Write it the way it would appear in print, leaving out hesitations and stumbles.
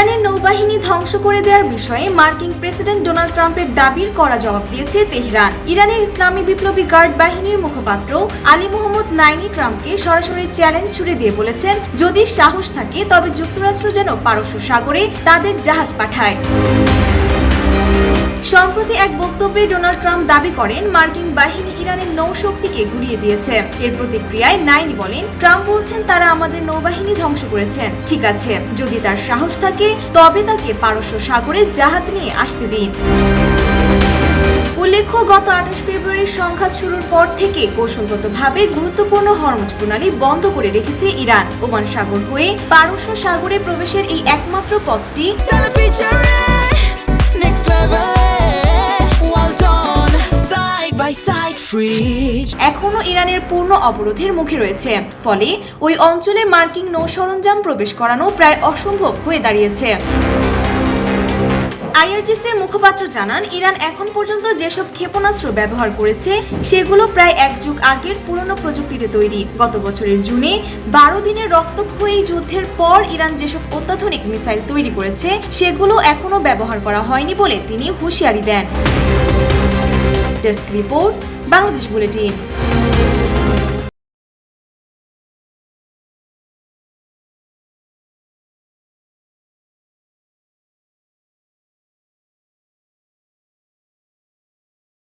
ইরানের নৌবাহিনী ধ্বংস করে দেওয়ার বিষয়ে মার্কিন প্রেসিডেন্ট ডোনাল্ড ট্রাম্পের দাবির কড়া জবাব দিয়েছে তেহরান। ইরানের ইসলামী বিপ্লবী গার্ড বাহিনীর মুখপাত্র আলী মোহাম্মদ নাইনি ট্রাম্পকে সরাসরি চ্যালেঞ্জ ছুড়ে দিয়ে বলেছেন, যদি সাহস থাকে তবে যুক্তরাষ্ট্র যেন পারস্য সাগরে তাদের জাহাজ পাঠায়। সম্প্রতি এক বক্তব্যে ডোনাল্ড ট্রাম্প দাবি করেন, মার্কিন বাহিনী ইরানের নৌশক্তিকে গুড়িয়ে দিয়েছে। এর প্রতিক্রিয়ায় নাইনি বলেন, ট্রাম্প বলছেন তারা আমাদের নৌবাহিনী ধ্বংস করেছেন। ঠিক আছে, যদি তার সাহস থাকে তবে তাকে পারস্য সাগরে জাহাজ নিয়ে আসতে দিন। উল্লেখ্য, গত 28 ফেব্রুয়ারি সংঘাত শুরুর পর থেকে কৌশলগতভাবে গুরুত্বপূর্ণ হরমুজ প্রণালী বন্ধ করে রেখেছে ইরান। ওমান সাগর হয়ে পারস্য সাগরে প্রবেশের এই একমাত্র পথটি এখনো ইরানের পূর্ণ অবরোধের মুখে রয়েছে। ফলে ওই অঞ্চলে মার্কিন নৌ সরঞ্জাম প্রবেশ করানো প্রায় অসম্ভব হয়ে দাঁড়িয়েছে। আইআরজিসির মুখপাত্র জানান, ইরান এখন পর্যন্ত যেসব ক্ষেপণাস্ত্র ব্যবহার করেছে সেগুলো প্রায় এক যুগ আগের পুরনো প্রযুক্তিতে তৈরি। গত বছরের জুনে 12 দিনের রক্তক্ষয়ী যুদ্ধের পর ইরান যেসব অত্যাধুনিক মিসাইল তৈরি করেছে সেগুলো এখনো ব্যবহার করা হয়নি বলে তিনি হুঁশিয়ারি দেন। Desk report, Bangladesh bulletin.